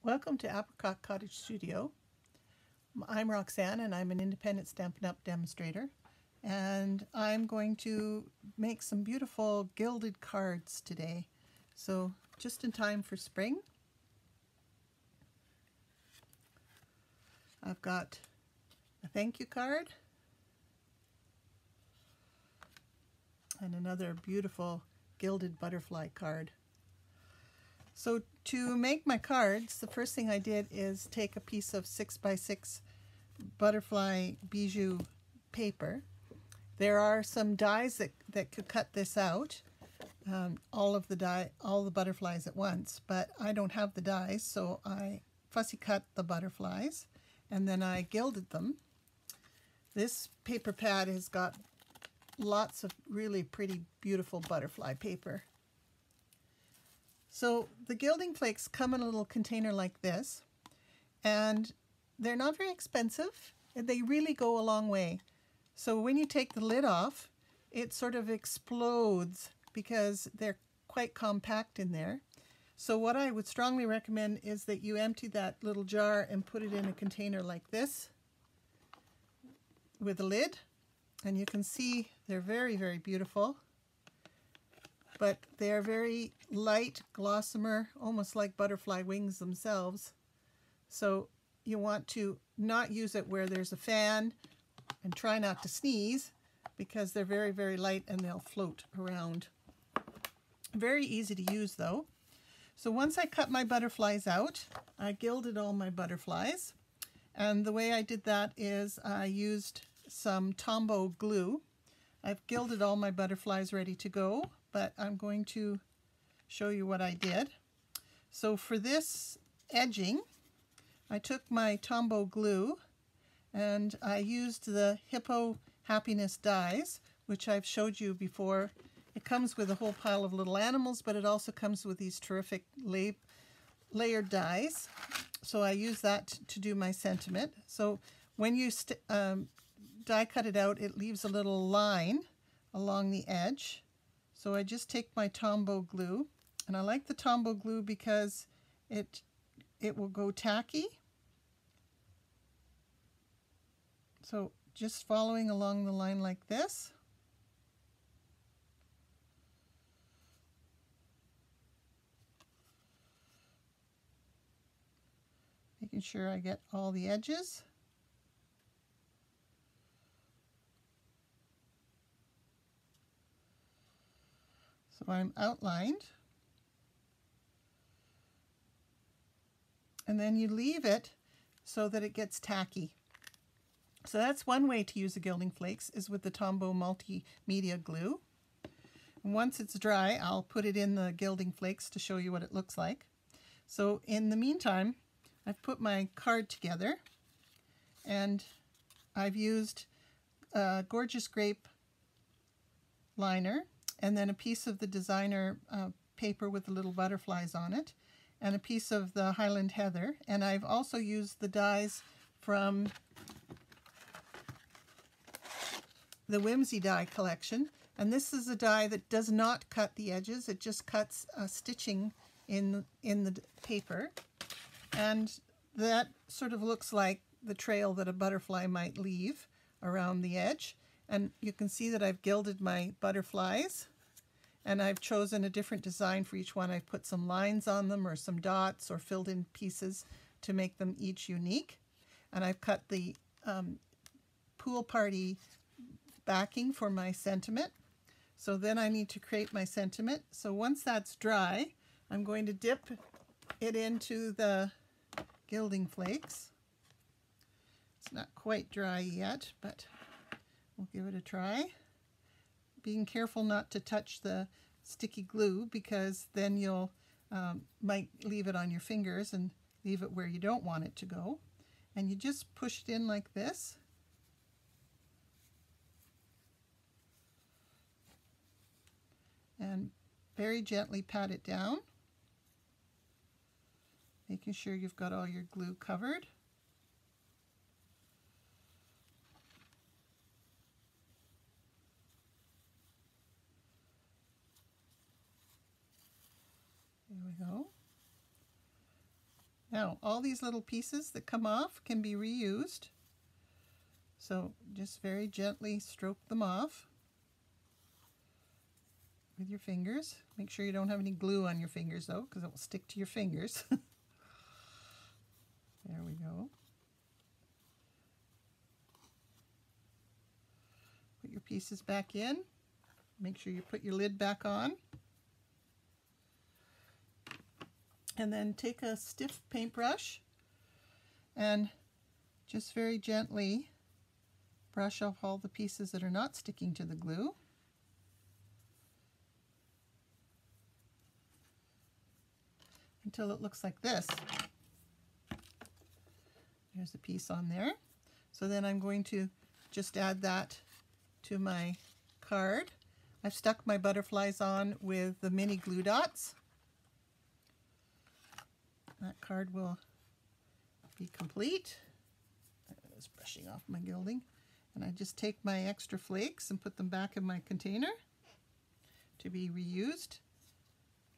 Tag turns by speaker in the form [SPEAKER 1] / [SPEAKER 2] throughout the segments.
[SPEAKER 1] Welcome to Apricot Cottage Studio. I'm Roxanne and I'm an independent Stampin' Up! Demonstrator, and I'm going to make some beautiful gilded cards today. So just in time for spring. I've got a thank you card and another beautiful gilded butterfly card. So to make my cards, the first thing I did is take a piece of 6x6 butterfly bijou paper. There are some dies that could cut this out, all the butterflies at once, but I don't have the dies, so I fussy cut the butterflies and then I gilded them. This paper pad has got lots of really pretty, beautiful butterfly paper. So the gilding flakes come in a little container like this, and they're not very expensive. They really go a long way. So when you take the lid off, it sort of explodes because they're quite compact in there. So what I would strongly recommend is that you empty that little jar and put it in a container like this with a lid. And you can see they're very, very beautiful. But they're very light, gossamer, almost like butterfly wings themselves. So you want to not use it where there's a fan, and try not to sneeze because they're very, very light and they'll float around. Very easy to use though. So once I cut my butterflies out, I gilded all my butterflies. And the way I did that is I used some Tombow glue. I've gilded all my butterflies ready to go, but I'm going to show you what I did. So for this edging, I took my Tombow glue and I used the Hippo Happiness dies, which I've showed you before. It comes with a whole pile of little animals, but it also comes with these terrific layered dies. So I use that to do my sentiment. So when you die cut it out, it leaves a little line along the edge. So I just take my Tombow glue, and I like the Tombow glue because it will go tacky. So just following along the line like this. Making sure I get all the edges. So I'm outlined. And then you leave it so that it gets tacky. So that's one way to use the gilding flakes, is with the Tombow Multimedia glue. And once it's dry, I'll put it in the gilding flakes to show you what it looks like. So in the meantime, I've put my card together, and I've used a Gorgeous Grape liner, and then a piece of the designer paper with the little butterflies on it, and a piece of the Highland Heather, and I've also used the dies from the Whimsy die collection. And this is a die that does not cut the edges, it just cuts stitching in the paper. And that sort of looks like the trail that a butterfly might leave around the edge. And you can see that I've gilded my butterflies, and I've chosen a different design for each one. I've put some lines on them or some dots or filled in pieces to make them each unique. And I've cut the pool party backing for my sentiment. So then I need to create my sentiment. So once that's dry, I'm going to dip it into the gilding flakes. It's not quite dry yet, but we'll give it a try. Being careful not to touch the sticky glue, because then you'll might leave it on your fingers and leave it where you don't want it to go. And you just push it in like this. And very gently pat it down, making sure you've got all your glue covered. There we go. Now, all these little pieces that come off can be reused. So just very gently stroke them off with your fingers. Make sure you don't have any glue on your fingers though, because it will stick to your fingers. There we go. Put your pieces back in. Make sure you put your lid back on. And then take a stiff paintbrush and just very gently brush off all the pieces that are not sticking to the glue. Until it looks like this. There's a piece on there. So then I'm going to just add that to my card. I've stuck my butterflies on with the mini glue dots. That card will be complete. I was brushing off my gilding. And I just take my extra flakes and put them back in my container to be reused.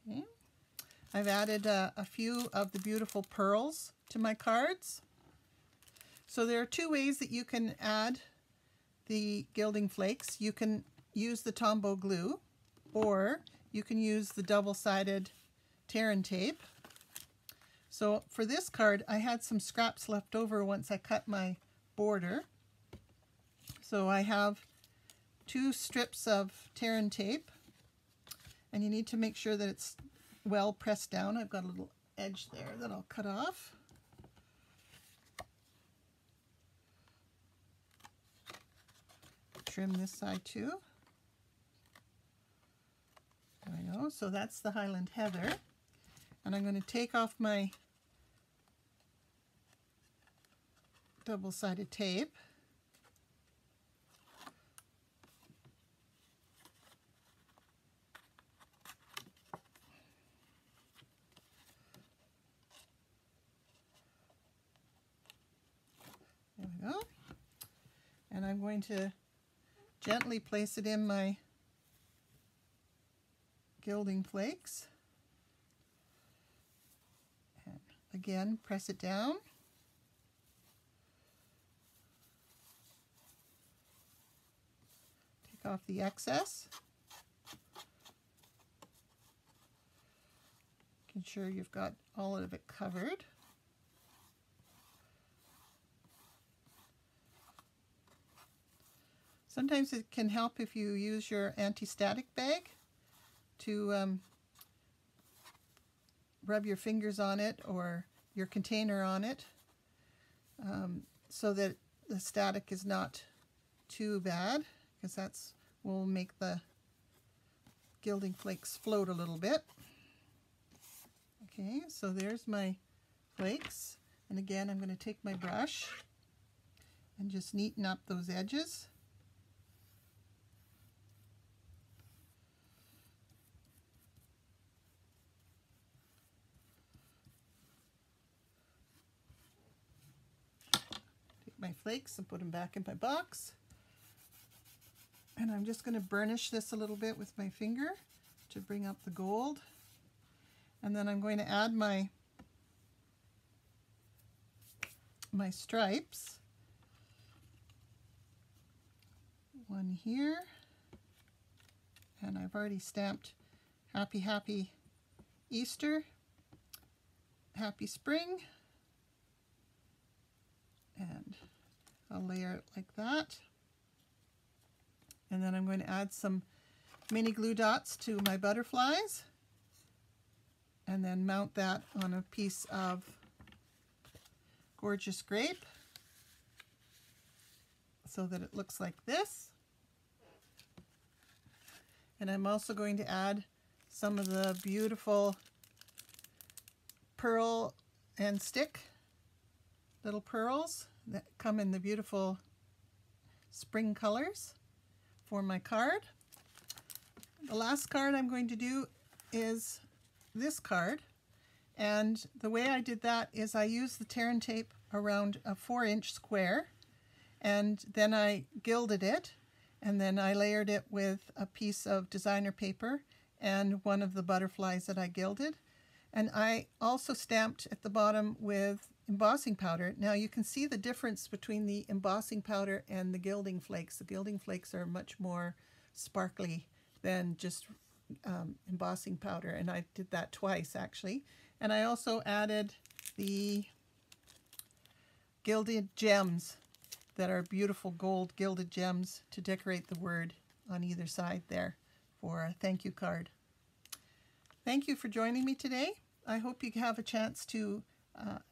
[SPEAKER 1] Okay. I've added a few of the beautiful pearls to my cards. So there are two ways that you can add the gilding flakes. You can use the Tombow glue, or you can use the double-sided Terran tape. So for this card, I had some scraps left over once I cut my border. So I have 2 strips of Terran tape, and you need to make sure that it's well pressed down. I've got a little edge there that I'll cut off. Trim this side too. There we go. So that's the Highland Heather. And I'm going to take off my double-sided tape. There we go. And I'm going to gently place it in my gilding flakes. And again, press it down. Take off the excess. Making sure you've got all of it covered. Sometimes it can help if you use your anti-static bag to rub your fingers on it or your container on it so that the static is not too bad, because that's will make the gilding flakes float a little bit. Okay, so there's my flakes, and again I'm going to take my brush and just neaten up those edges. My flakes and put them back in my box. And I'm just going to burnish this a little bit with my finger to bring up the gold. And then I'm going to add my stripes. One here. And I've already stamped Happy Happy Easter, Happy Spring. And I'll layer it like that. And then I'm going to add some mini glue dots to my butterflies and then mount that on a piece of Gorgeous Grape so that it looks like this. And I'm also going to add some of the beautiful pearl and stick little pearls that come in the beautiful spring colors for my card. The last card I'm going to do is this card, and the way I did that is I used the Terran tape around a 4-inch square, and then I gilded it, and then I layered it with a piece of designer paper and one of the butterflies that I gilded. And I also stamped at the bottom with embossing powder. Now you can see the difference between the embossing powder and the gilding flakes. The gilding flakes are much more sparkly than just embossing powder, and I did that twice actually. And I also added the gilded gems that are beautiful gold gilded gems to decorate the word on either side there for a thank you card. Thank you for joining me today. I hope you have a chance to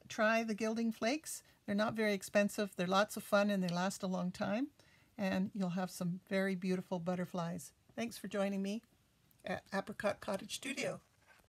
[SPEAKER 1] try the gilding flakes. They're not very expensive, they're lots of fun, and they last a long time, and you'll have some very beautiful butterflies. Thanks for joining me at Apricot Cottage Studio.